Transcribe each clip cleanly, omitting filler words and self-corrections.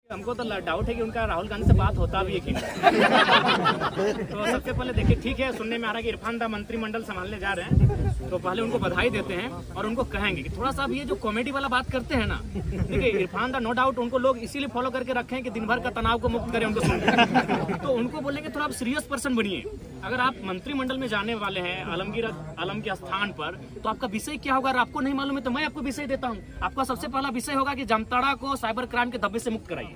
हमको तो डाउट है कि उनका राहुल गांधी से बात होता भी है कि नहीं। तो सबसे पहले देखिए, ठीक है, सुनने में आ रहा है कि इरफान दा मंत्रिमंडल संभालने जा रहे हैं, तो पहले उनको बधाई देते हैं और उनको कहेंगे कि थोड़ा सा अब ये जो कॉमेडी वाला बात करते हैं ना, देखिए इरफान दा नो डाउट उनको लोग इसीलिए फॉलो करके रखे हैं कि दिन भर का तनाव को मुक्त करें उनको सुन। तो उनको बोलेंगे थोड़ा आप सीरियस पर्सन बनिए। अगर आप मंत्रिमंडल में जाने वाले हैं आलम के स्थान पर, तो आपका विषय क्या होगा? अगर आपको नहीं मालूम है तो मैं आपको विषय देता हूँ। आपका सबसे पहला विषय होगा कि जामताड़ा को साइबर क्राइम के धब्बे से मुक्त कराइए,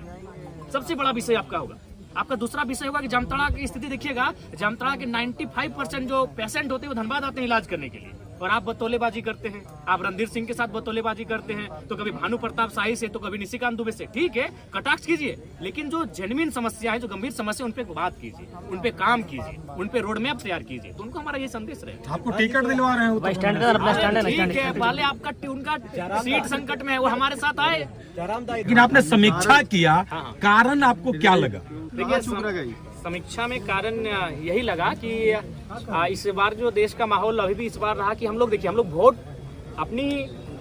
सबसे बड़ा विषय आपका होगा। आपका दूसरा विषय होगा कि जामताड़ा की स्थिति देखिएगा, जामताड़ा के 95% जो पेशेंट होते हैं वो धनबाद आते हैं इलाज करने के लिए, और आप बतौलेबाजी करते हैं। आप रणधीर सिंह के साथ बतौलेबाजी करते हैं, तो कभी भानु प्रताप शाही से, तो कभी निशिकांत दुबे से। ठीक है, कटाक्ष कीजिए, लेकिन जो जेन्युइन समस्या है, जो गंभीर समस्या, उन पे बात कीजिए, उन पे काम कीजिए, उन पे रोड मैप तैयार कीजिए। तो उनको हमारा ये संदेश रहे। आपको टिकट दिलवा रहे हैं, ठीक है, पहले आपका उनका सीट संकट में है, वो हमारे साथ आए। लेकिन आपने समीक्षा किया, कारण आपको क्या लगा? देखिए, समीक्षा में कारण यही लगा कि इस बार जो देश का माहौल अभी भी इस बार रहा कि हम लोग देखिए, हम लोग वोट अपनी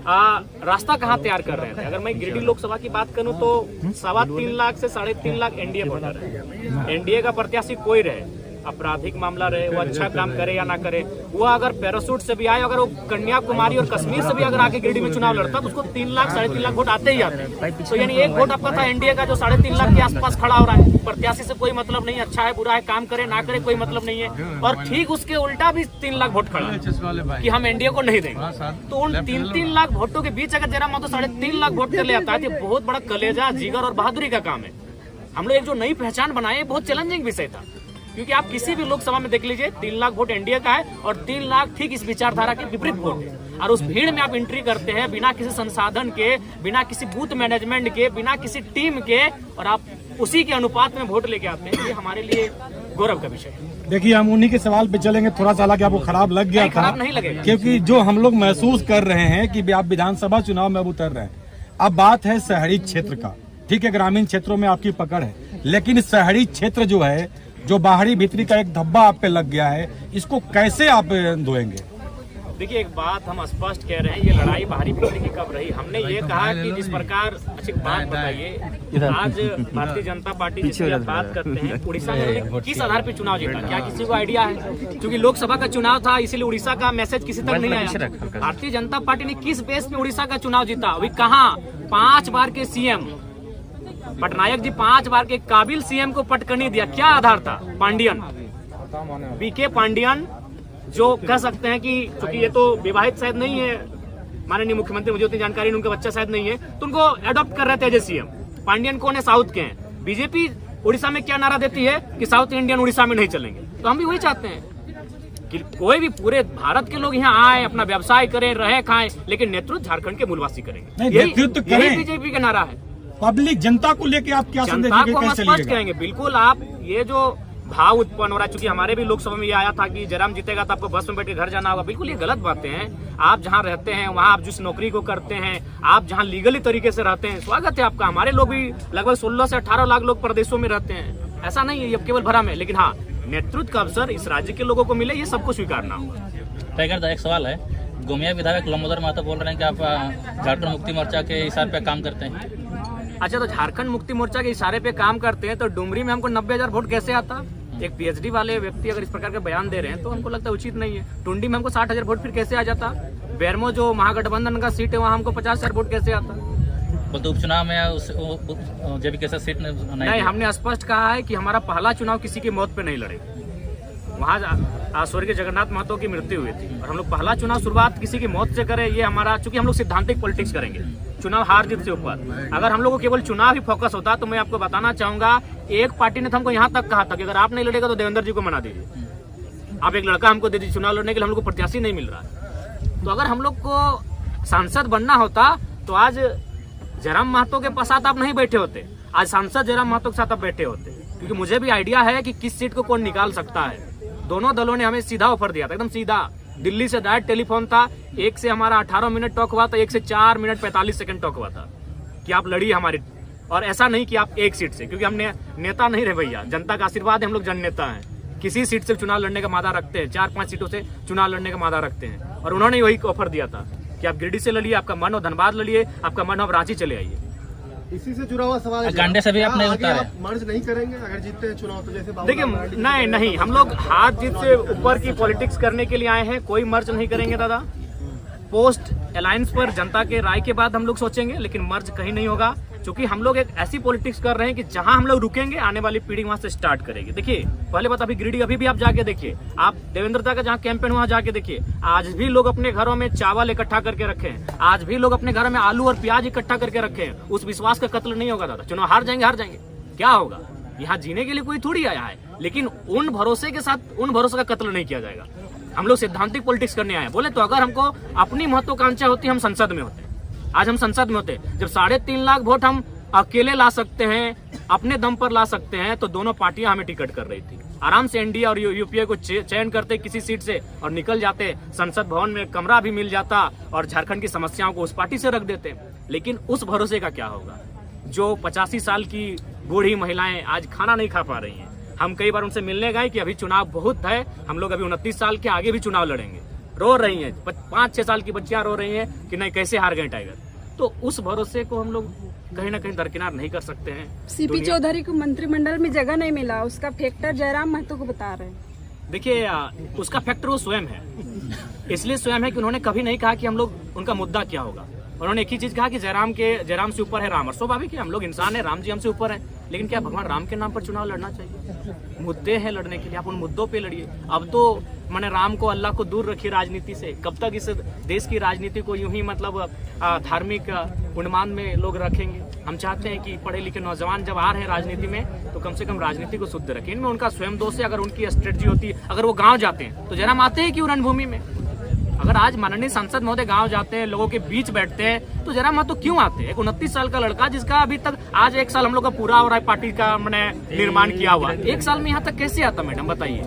रास्ता कहाँ तैयार कर रहे थे। अगर मैं गिरिडीह लोकसभा की बात करूं तो 3.25 लाख से 3.5 लाख एनडीए वोटर है। एनडीए का प्रत्याशी कोई रहे, आपराधिक मामला रहे, वो अच्छा काम करे या ना करे, वो अगर पैरासूट से भी आए, अगर वो कन्याकुमारी और कश्मीर से भी अगर आके गिरिडीह में चुनाव लड़ता तो उसको 3 लाख 3.5 लाख वोट आते ही आते हैं। तो यानी एक वोट आपका था एनडीए का जो 3.5 लाख के आसपास खड़ा हो रहा है। प्रत्याशी से कोई मतलब नहीं, अच्छा है बुरा है, काम करे ना करे, कोई मतलब नहीं है। और ठीक उसके उल्टा भी 3 लाख वोट खड़ा है कि हम एनडीए को नहीं देंगे। तो उन 3 लाख वोटों के बीच अगर जरा मतलब 3.5 लाख वोट कर ले आता है, तो बहुत बड़ा कलेजा, जिगर और बहादुरी का काम है। हम लोग एक जो नई पहचान बनाए, बहुत चैलेंजिंग विषय था, क्योंकि आप किसी भी लोकसभा में देख लीजिए 3 लाख वोट एनडीए का है और 3 लाख ठीक इस विचारधारा के विपरीत वोट है। और उस भीड़ में आप एंट्री करते हैं बिना किसी संसाधन के, बिना किसी बूथ मैनेजमेंट के, बिना किसी टीम के, और आप उसी के अनुपात में वोट लेके आते हैं। ये हमारे लिए गौरव का विषय है। देखिए, हम उन्हीं के सवाल पे चलेंगे। थोड़ा सा हालांकि आपको खराब लग गया था, खराब नहीं लगेगा, क्योंकि जो हम लोग महसूस कर रहे हैं कि आप विधानसभा चुनाव में अब उतर रहे हैं। अब बात है शहरी क्षेत्र का, ठीक है, ग्रामीण क्षेत्रों में आपकी पकड़ है, लेकिन शहरी क्षेत्र जो है, जो बाहरी भीतरी का एक धब्बा आप पे लग गया है, इसको कैसे आप धोएंगे? देखिए, एक बात हम स्पष्ट कह रहे हैं, ये लड़ाई बाहरी भीतरी की कब रही? हमने ये कहा कि जिस प्रकार, अच्छी बात बताइए, आज भारतीय जनता पार्टी जिसकी आप बात करते हैं, उड़ीसा में किस आधार पे चुनाव जीता? क्या किसी को आइडिया है? क्योंकि लोकसभा का चुनाव था, इसीलिए उड़ीसा का मैसेज किसी तक नहीं आया। भारतीय जनता पार्टी ने किस बेस पे उड़ीसा का चुनाव जीता? अभी कहाँ 5 बार के सीएम पटनायक जी 5 बार के काबिल सीएम को पटकनी दिया, क्या आधार था? पांडियन, बीके पांडियन, जो कह सकते हैं कि क्योंकि ये तो विवाहित शायद नहीं है माननीय मुख्यमंत्री, मुझे उतनी जानकारी नहीं, उनका बच्चा शायद नहीं है, तो उनको अडॉप्ट कर रहे थे एज सीएम। पांडियन कौन है? साउथ के हैं। बीजेपी उड़ीसा में क्या नारा देती है कि साउथ इंडियन उड़ीसा में नहीं चलेंगे। तो हम भी वही चाहते हैं कि कोई भी पूरे भारत के लोग यहाँ आए, अपना व्यवसाय करें, रहे खाएं, लेकिन नेतृत्व झारखंड के मूलवासी करेंगे। यही बीजेपी का नारा है। पब्लिक जनता को लेके आप क्या संदेश जनता को हम स्पष्ट कहेंगे, बिल्कुल आप ये जो भाव उत्पन्न हो रहा है, चूंकि हमारे भी लोकसभा में ये आया था कि जयराम जीतेगा तो आपको बस में बैठ के घर जाना होगा, बिल्कुल ये गलत बातें हैं। आप जहां रहते हैं, वहां आप जिस नौकरी को करते हैं, आप जहां लीगली तरीके से रहते हैं, स्वागत है आपका। हमारे लोग भी लगभग 16 से 18 लाख लोग प्रदेशों में रहते हैं, ऐसा नहीं है ये केवल भ्रम है। लेकिन हाँ, नेतृत्व का अवसर इस राज्य के लोगों को मिले, ये सबको स्वीकारना होगा। टाइगर, एक सवाल है, गोमिया विधायक लंबोदर महतो बोल रहे हैं कि आप झारखंड मुक्ति मोर्चा के इशारे पे काम करते हैं। अच्छा, तो झारखंड मुक्ति मोर्चा के इशारे पे काम करते हैं, तो डुमरी में हमको 90,000 वोट कैसे आता? एक पीएचडी वाले व्यक्ति अगर इस प्रकार का बयान दे रहे हैं तो हमको लगता है उचित नहीं है। टुंडी में हमको 60,000 वोट फिर कैसे आ जाता? बेरमो जो महागठबंधन का सीट है, वहाँ हमको 50,000 वोट कैसे आता? बोलते उपचुनाव में जब कैसे सीट नहीं, हमने स्पष्ट कहा है कि हमारा पहला चुनाव किसी की मौत पे नहीं लड़े। वहाँ स्वर्गीय जगन्नाथ महतो की मृत्यु हुई थी, और हम लोग पहला चुनाव शुरुआत किसी की मौत से करें, ये हमारा, चूंकि हम लोग सिद्धांतिक पॉलिटिक्स करेंगे, चुनाव हार जीत से ऊपर। अगर हम लोग को केवल चुनाव ही फोकस होता तो मैं आपको बताना चाहूंगा, एक पार्टी ने तो हमको यहाँ तक कहा था कि अगर आप नहीं लड़ेगा तो देवेंद्र जी को मना दीजिए, आप एक लड़का हमको दे दीजिए चुनाव लड़ने के लिए, हम लोग को प्रत्याशी नहीं मिल रहा है। तो अगर हम लोग को सांसद बनना होता तो आज जयराम महतो के साथ आप नहीं बैठे होते, आज सांसद जयराम महतो के साथ आप बैठे होते, क्योंकि मुझे भी आइडिया है कि किस सीट को कौन निकाल सकता है। दोनों दलों ने हमें सीधा ऑफर दिया था, एकदम सीधा, दिल्ली से डायरेक्ट टेलीफोन था, एक से हमारा 18 मिनट टॉक हुआ था, एक से 4 मिनट 45 सेकंड टॉक हुआ था कि आप लड़िए हमारी, और ऐसा नहीं कि आप एक सीट से, क्योंकि हमने नेता नहीं रहे भैया, जनता का आशीर्वाद है, हम लोग जन नेता हैं, किसी सीट से चुनाव लड़ने का वादा रखते हैं, 4-5 सीटों से चुनाव लड़ने का वादा रखते हैं। और उन्होंने वही ऑफर दिया था कि आप गिरिडीह से लड़िए, आपका मन हो धनबाद लड़िए, आपका मन हो रांची चले आइए। इसी से जुड़ा हुआ सवाल है। गांडे से भी आप नहीं आगे उतारे। आप मर्ज नहीं करेंगे अगर जीतते हैं चुनाव तो, जैसे देखिए नहीं, हम लोग हाथ जीत से ऊपर की पॉलिटिक्स करने के लिए आए हैं, कोई मर्ज नहीं करेंगे दादा। पोस्ट अलायंस पर जनता के राय के बाद हम लोग सोचेंगे, लेकिन मर्ज कहीं नहीं होगा, क्योंकि हम लोग एक ऐसी पॉलिटिक्स कर रहे हैं कि जहां हम लोग रुकेंगे आने वाली पीढ़ी वहां से स्टार्ट करेगी। देखिए पहले बात, अभी गिरिडीह अभी भी आप जाके देखिए, आप देवेंद्रता का जहां कैंपेन वहां जाके देखिए, आज भी लोग अपने घरों में चावल इकट्ठा करके रखे हैं, आज भी लोग अपने घरों में आलू और प्याज इकट्ठा करके रखे हैं। उस विश्वास का कत्ल नहीं होगा दादा। चुनाव हार जाएंगे, क्या होगा? यहाँ जीने के लिए कोई थोड़ी आया है, लेकिन उन भरोसे के साथ उन भरोसे का कत्ल नहीं किया जाएगा। हम लोग सैद्धांतिक पॉलिटिक्स करने आए हैं। बोले तो अगर हमको अपनी महत्वाकांक्षा होती, हम संसद में होते। आज हम संसद में होते, जब 3.5 लाख वोट हम अकेले ला सकते हैं, अपने दम पर ला सकते हैं, तो दोनों पार्टियां हमें टिकट कर रही थी। आराम से एनडीए और यूपीए को चयन करते किसी सीट से और निकल जाते, संसद भवन में कमरा भी मिल जाता और झारखंड की समस्याओं को उस पार्टी से रख देते। लेकिन उस भरोसे का क्या होगा? जो 85 साल की बूढ़ी महिलाएं आज खाना नहीं खा पा रही हैं। हम कई बार उनसे मिलने गए कि अभी चुनाव बहुत है, हम लोग अभी 29 साल के आगे भी चुनाव लड़ेंगे। रो रही हैं, 5-6 साल की बच्चियां रो रही हैं कि नहीं कैसे हार गए टाइगर। तो उस भरोसे को हम लोग कहीं ना कहीं दरकिनार नहीं कर सकते हैं। सीपी चौधरी को मंत्रिमंडल में जगह नहीं मिला, उसका फैक्टर जयराम महतो को बता रहे हैं। देखिए उसका फैक्टर वो स्वयं है, इसलिए स्वयं है कि उन्होंने कभी नहीं कहा कि हम लोग उनका मुद्दा क्या होगा। उन्होंने एक ही चीज कहा कि जयराम से ऊपर है राम। और स्वाभाविक है, हम लोग इंसान है, राम जी हमसे ऊपर है, लेकिन क्या भगवान राम के नाम पर चुनाव लड़ना चाहिए? मुद्दे हैं लड़ने के लिए, आप उन मुद्दों पे लड़िए। अब तो मैंने राम को, अल्लाह को दूर रखिए राजनीति से। कब तक इस देश की राजनीति को यूं ही मतलब धार्मिक उन्माद में लोग रखेंगे? हम चाहते हैं कि पढ़े लिखे नौजवान जब आ रहे हैं राजनीति में, तो कम से कम राजनीति को शुद्ध रखें। इनमें उनका स्वयं दोष है। अगर उनकी स्ट्रेटजी होती, अगर वो गाँव जाते हैं तो जयराम आते हैं क्यों रणभूमि में? अगर आज माननीय सांसद महोदय गांव जाते हैं, लोगों के बीच बैठते हैं, तो जयराम महतो क्यों आते हैं? एक 29 साल का लड़का जिसका अभी तक आज 1 साल हम लोग का पूरा हो रहा है, पार्टी का मैंने निर्माण किया हुआ, 1 साल में यहाँ तक कैसे आता मैडम बताइए?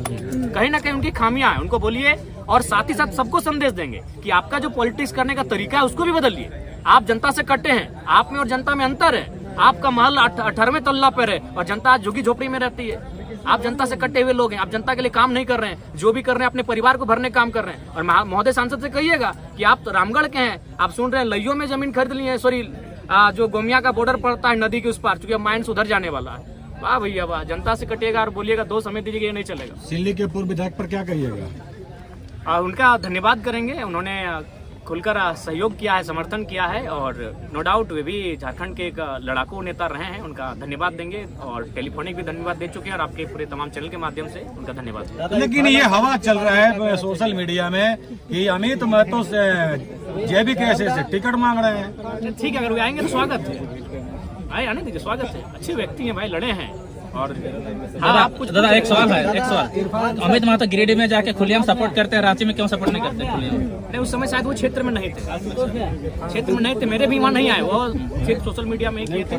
कहीं ना कहीं उनकी खामियां हैं, उनको बोलिए। और साथ ही साथ सबको संदेश देंगे कि आपका जो पॉलिटिक्स करने का तरीका है उसको भी बदलिए। आप जनता से कटे हैं, आप में और जनता में अंतर है। आपका महल 18वें तल्ला पर है और जनता आज झुग्गी झोपड़ी में रहती है। आप जनता से कटे हुए लोग हैं, आप जनता के लिए काम नहीं कर रहे हैं, जो भी कर रहे हैं अपने परिवार को भरने काम कर रहे हैं। और महोदय सांसद से कहिएगा कि आप तो रामगढ़ के हैं, आप सुन रहे हैं लइयो में जमीन खरीद ली है, सॉरी जो गोमिया का बॉर्डर पड़ता है नदी के उस पार, चूंकि अब माइंड सुधर जाने वाला है। वाह भैया वाह, जनता से कटिएगा और बोलिएगा 2 समय दीजिएगा, ये नहीं चलेगा। सिल्ली के पूर्व विधायक पर क्या कहिएगा? उनका धन्यवाद करेंगे, उन्होंने खुलकर सहयोग किया है, समर्थन किया है, और नो डाउट वे भी झारखंड के एक लड़ाकू नेता रहे हैं। उनका धन्यवाद देंगे और टेलीफोनिक भी धन्यवाद दे चुके हैं, और आपके पूरे तमाम चैनल के माध्यम से उनका धन्यवाद। लेकिन ये हवा चल रहा है सोशल मीडिया में कि अमित महतो से जैविक कैसे से टिकट मांग रहे हैं। ठीक है, अगर वे आएंगे तो स्वागत है, आए आने दीजिए, स्वागत है। अच्छे व्यक्ति हैं भाई, लड़े हैं। और हाँ, आप कुछ दादा एक सवाल है, एक सवाल। अमित महतो गिरिडीह में जाके खुलेआम सपोर्ट करते हैं, रांची में क्यों सपोर्ट नहीं करते खुलेआम? नहीं, उस समय शायद वो क्षेत्र में नहीं थे, मेरे भी वहाँ नहीं आए, वो सिर्फ सोशल मीडिया में ही किए थे।